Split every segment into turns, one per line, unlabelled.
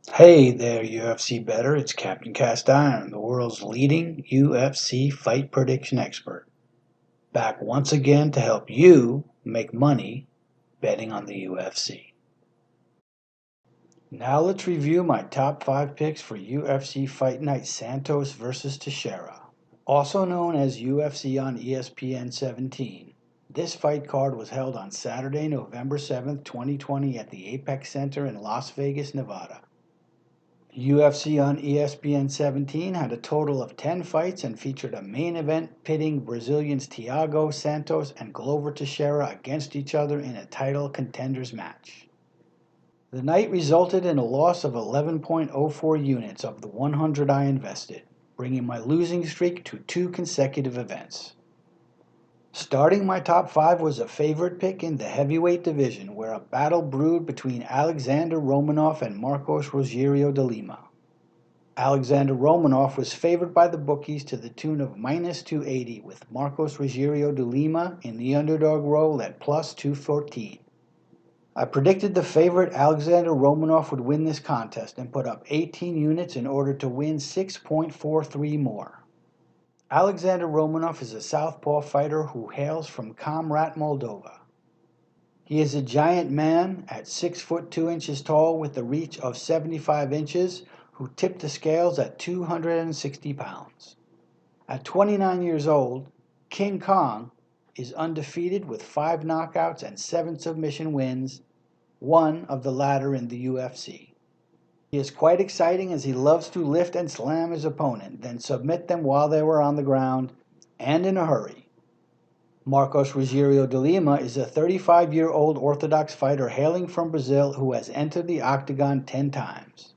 Hey there, UFC bettor. It's Captain Castiron, the world's leading UFC fight prediction expert. Back once again to help you make money betting on the UFC. Now let's review my top 5 picks for UFC Fight Night Santos versus Teixeira. Also known as UFC on ESPN 17. This fight card was held on Saturday, November 7th, 2020 at the Apex Center in Las Vegas, Nevada. UFC on ESPN 17 had a total of 10 fights and featured a main event pitting Brazilians Thiago Santos and Glover Teixeira against each other in a title contenders match. The night resulted in a loss of 11.04 units of the 100 I invested, bringing my losing streak to 2 consecutive events. Starting my top 5 was a favorite pick in the heavyweight division where a battle brewed between Alexander Romanov and Marcos Rogerio de Lima. Alexander Romanov was favored by the bookies to the tune of minus 280 with Marcos Rogerio de Lima in the underdog role at plus 214. I predicted the favorite Alexander Romanov would win this contest and put up 18 units in order to win 6.43 more. Alexander Romanov is a southpaw fighter who hails from Comrat, Moldova. He is a giant man at 6 foot 2 inches tall with a reach of 75 inches who tipped the scales at 260 pounds. At 29 years old, King Kong is undefeated with 5 knockouts and 7 submission wins, one of the latter in the UFC. He is quite exciting as he loves to lift and slam his opponent, then submit them while they were on the ground, and in a hurry. Marcos Rogerio de Lima is a 35-year-old Orthodox fighter hailing from Brazil who has entered the octagon 10 times.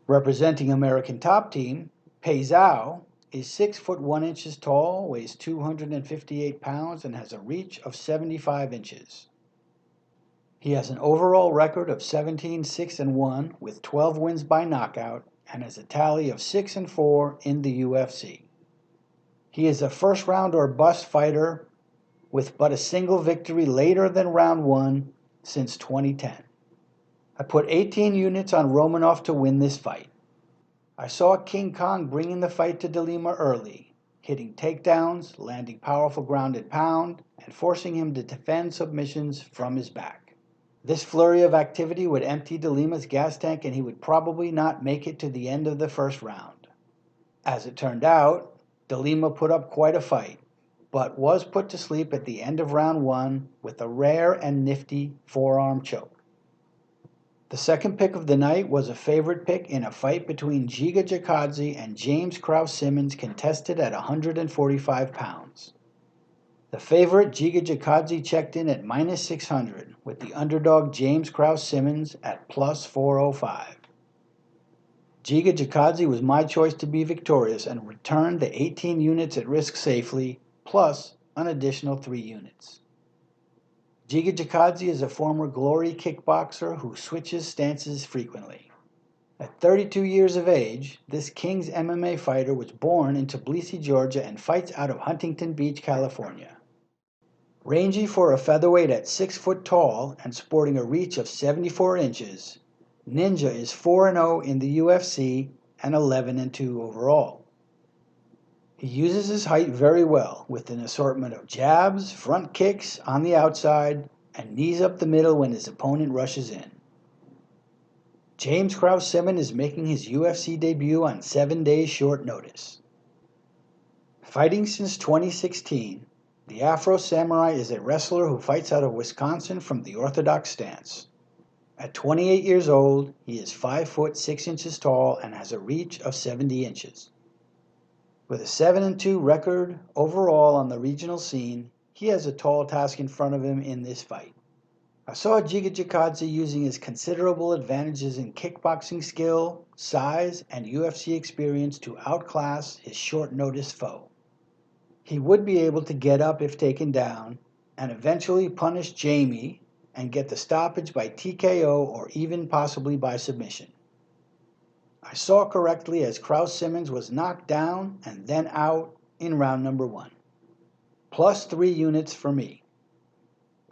Representing American Top Team, Peizao is 6 foot 1 inches tall, weighs 258 pounds, and has a reach of 75 inches. He has an overall record of 17-6-1 with 12 wins by knockout and has a tally of 6-4 in the UFC. He is a first round or bust fighter with but a single victory later than round 1 since 2010. I put 18 units on Romanov to win this fight. I saw King Kong bringing the fight to De Lima early, hitting takedowns, landing powerful grounded pound, and forcing him to defend submissions from his back. This flurry of activity would empty De Lima's gas tank and he would probably not make it to the end of the first round. As it turned out, De Lima put up quite a fight, but was put to sleep at the end of round 1 with a rare and nifty forearm choke. The second pick of the night was a favorite pick in a fight between Giga Chikadze and James Krause Simmons contested at 145 pounds. The favorite Giga Chikadze checked in at minus 600 with the underdog James Krause Simmons at plus 405. Giga Chikadze was my choice to be victorious and returned the 18 units at risk safely, plus an additional 3 units. Giga Chikadze is a former Glory kickboxer who switches stances frequently. At 32 years of age, this King's MMA fighter was born in Tbilisi, Georgia and fights out of Huntington Beach, California. Rangy for a featherweight at 6 foot tall and sporting a reach of 74 inches, Ninja is 4-0 in the UFC and 11-2 overall. He uses his height very well with an assortment of jabs, front kicks on the outside, and knees up the middle when his opponent rushes in. James Krause Simmons is making his UFC debut on 7 days short notice. Fighting since 2016, the Afro Samurai is a wrestler who fights out of Wisconsin from the Orthodox stance. At 28 years old, he is 5 foot 6 inches tall and has a reach of 70 inches. With a 7-2 record overall on the regional scene, he has a tall task in front of him in this fight. I saw Giga Chikadze using his considerable advantages in kickboxing skill, size, and UFC experience to outclass his short-notice foe. He would be able to get up if taken down and eventually punish Jamie and get the stoppage by TKO or even possibly by submission. I saw correctly as Krause Simmons was knocked down and then out in round number 1. Plus 3 units for me.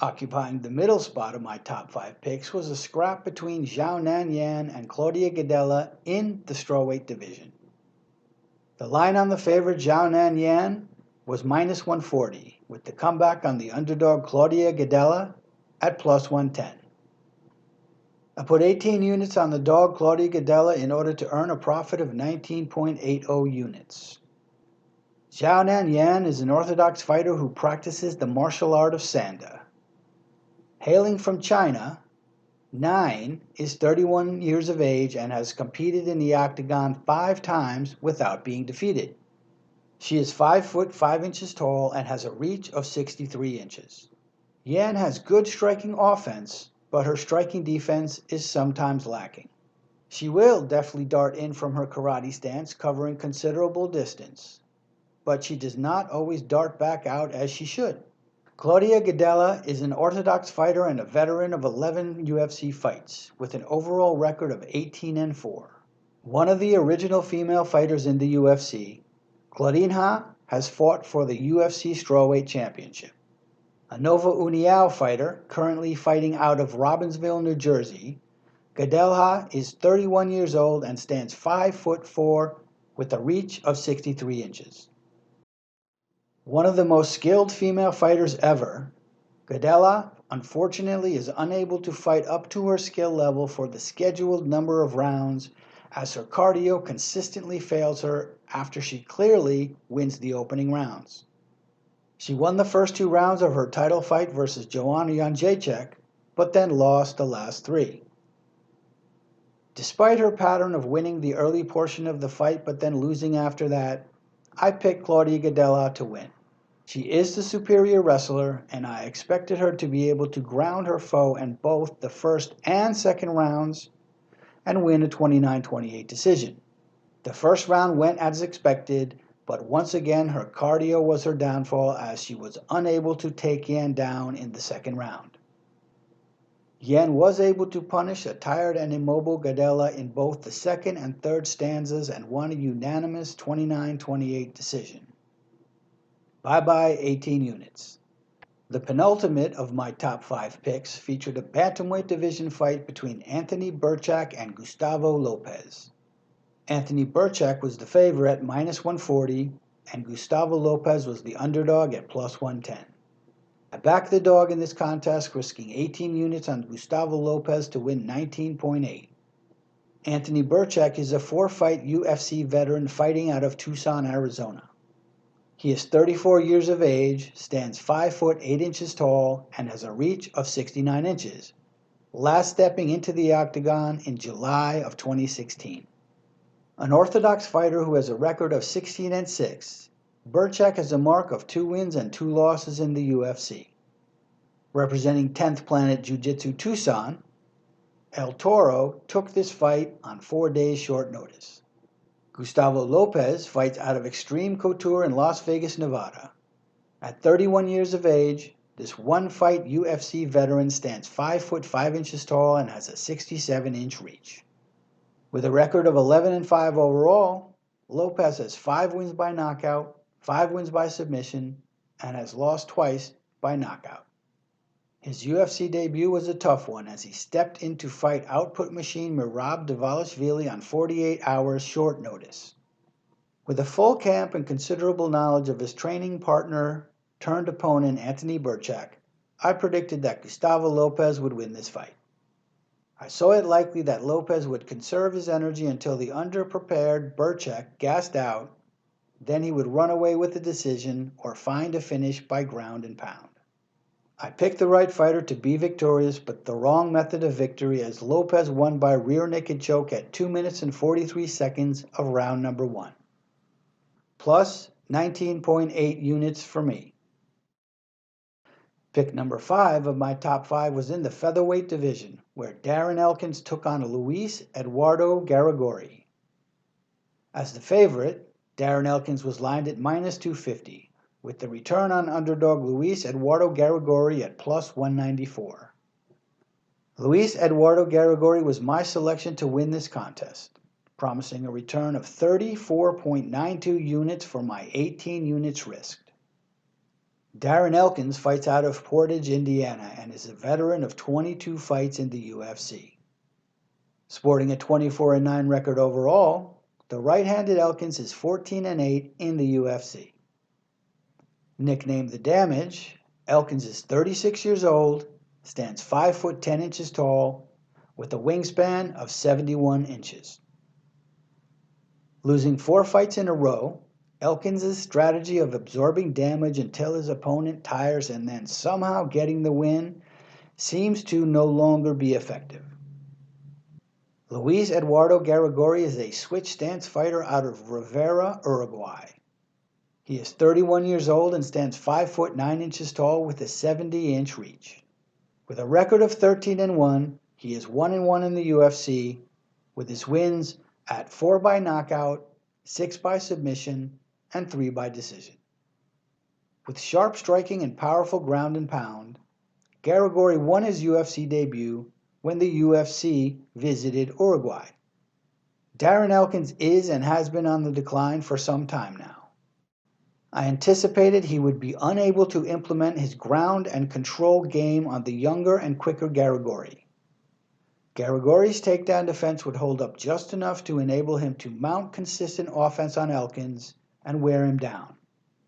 Occupying the middle spot of my top 5 picks was a scrap between Zhao Nanyan and Claudia Gadelha in the strawweight division. The line on the favorite Zhao Nanyan was minus 140, with the comeback on the underdog Claudia Gadelha at plus 110. I put 18 units on the dog Claudia Gadelha in order to earn a profit of 19.80 units. Zhao Nanyan is an orthodox fighter who practices the martial art of Sanda. Hailing from China, 9 is 31 years of age and has competed in the octagon 5 times without being defeated. She is 5 foot 5 inches tall and has a reach of 63 inches. Yan has good striking offense, but her striking defense is sometimes lacking. She will deftly dart in from her karate stance, covering considerable distance, but she does not always dart back out as she should. Claudia Gadelha is an orthodox fighter and a veteran of 11 UFC fights, with an overall record of 18-4. One of the original female fighters in the UFC, Claudinha has fought for the UFC Strawweight Championship. A Nova União fighter, currently fighting out of Robbinsville, New Jersey, Gadelha is 31 years old and stands 5 foot 4 with a reach of 63 inches. One of the most skilled female fighters ever, Gadelha unfortunately is unable to fight up to her skill level for the scheduled number of rounds, as her cardio consistently fails her after she clearly wins the opening rounds. She won the first 2 rounds of her title fight versus Joanna Jędrzejczyk, but then lost the last 3. Despite her pattern of winning the early portion of the fight but then losing after that, I picked Claudia Gadelha to win. She is the superior wrestler, and I expected her to be able to ground her foe in both the first and second rounds and win a 29-28 decision. The first round went as expected, but once again her cardio was her downfall as she was unable to take Yan down in the second round. Yan was able to punish a tired and immobile Gadelha in both the second and third stanzas and won a unanimous 29-28 decision. Bye-bye 18 units. The penultimate of my top 5 picks featured a bantamweight division fight between Anthony Burchak and Gustavo Lopez. Anthony Burchak was the favorite at minus 140, and Gustavo Lopez was the underdog at plus 110. I backed the dog in this contest, risking 18 units on Gustavo Lopez to win 19.8. Anthony Burchak is a 4-fight UFC veteran fighting out of Tucson, Arizona. He is 34 years of age, stands 5 foot 8 inches tall, and has a reach of 69 inches, last stepping into the octagon in July of 2016. An orthodox fighter who has a record of 16-6, Burchak has a mark of 2 wins and 2 losses in the UFC. Representing 10th Planet Jiu-Jitsu Tucson, El Toro took this fight on 4 days short notice. Gustavo Lopez fights out of Extreme Couture in Las Vegas, Nevada. At 31 years of age, this 1-fight UFC veteran stands 5 foot 5 inches tall and has a 67-inch reach. With a record of 11-5 overall, Lopez has 5 wins by knockout, 5 wins by submission, and has lost twice by knockout. His UFC debut was a tough one as he stepped in to fight output machine Merab Dvalishvili on 48 hours short notice. With a full camp and considerable knowledge of his training partner turned opponent Anthony Burchak, I predicted that Gustavo Lopez would win this fight. I saw it likely that Lopez would conserve his energy until the underprepared Burchak gassed out, then he would run away with the decision or find a finish by ground and pound. I picked the right fighter to be victorious, but the wrong method of victory as Lopez won by rear naked choke at 2 minutes and 43 seconds of round number 1. Plus 19.8 units for me. Pick number 5 of my top 5 was in the featherweight division, where Darren Elkins took on Luis Eduardo Garagorri. As the favorite, Darren Elkins was lined at minus 250. With the return on underdog Luis Eduardo Garagorri at plus 194. Luis Eduardo Garagorri was my selection to win this contest, promising a return of 34.92 units for my 18 units risked. Darren Elkins fights out of Portage, Indiana, and is a veteran of 22 fights in the UFC. Sporting a 24-9 record overall, the right-handed Elkins is 14-8 in the UFC. Nicknamed The Damage, Elkins is 36 years old, stands 5 foot 10 inches tall, with a wingspan of 71 inches. Losing 4 fights in a row, Elkins' strategy of absorbing damage until his opponent tires and then somehow getting the win seems to no longer be effective. Luis Eduardo Garagorri is a switch stance fighter out of Rivera, Uruguay. He is 31 years old and stands 5 foot 9 inches tall with a 70-inch reach. With a record of 13-1, he is 1-1 in the UFC, with his wins at 4 by knockout, 6 by submission, and 3 by decision. With sharp striking and powerful ground and pound, Garagorri won his UFC debut when the UFC visited Uruguay. Darren Elkins is and has been on the decline for some time now. I anticipated he would be unable to implement his ground and control game on the younger and quicker Garagorri. Garagorri's takedown defense would hold up just enough to enable him to mount consistent offense on Elkins and wear him down,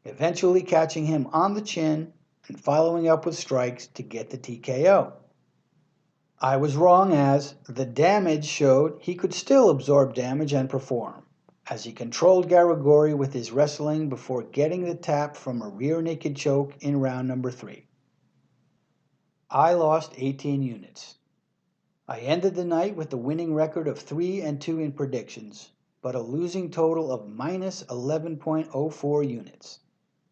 eventually catching him on the chin and following up with strikes to get the TKO. I was wrong, as The Damage showed he could still absorb damage and perform, as he controlled Garagorri with his wrestling before getting the tap from a rear naked choke in round number 3. I lost 18 units. I ended the night with a winning record of 3-2 in predictions, but a losing total of minus 11.04 units.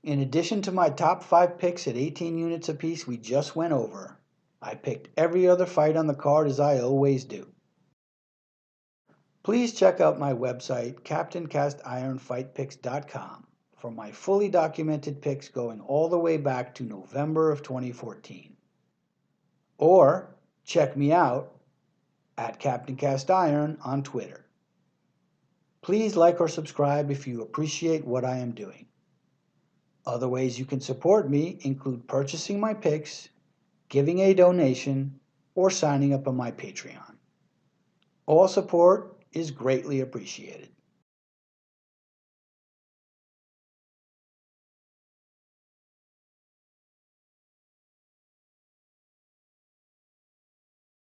In addition to my top 5 picks at 18 units apiece we just went over, I picked every other fight on the card as I always do. Please check out my website, captaincastironfightpicks.com, for my fully documented picks going all the way back to November of 2014. Or check me out at captaincastiron on Twitter. Please like or subscribe if you appreciate what I am doing. Other ways you can support me include purchasing my picks, giving a donation, or signing up on my Patreon. All support is greatly appreciated.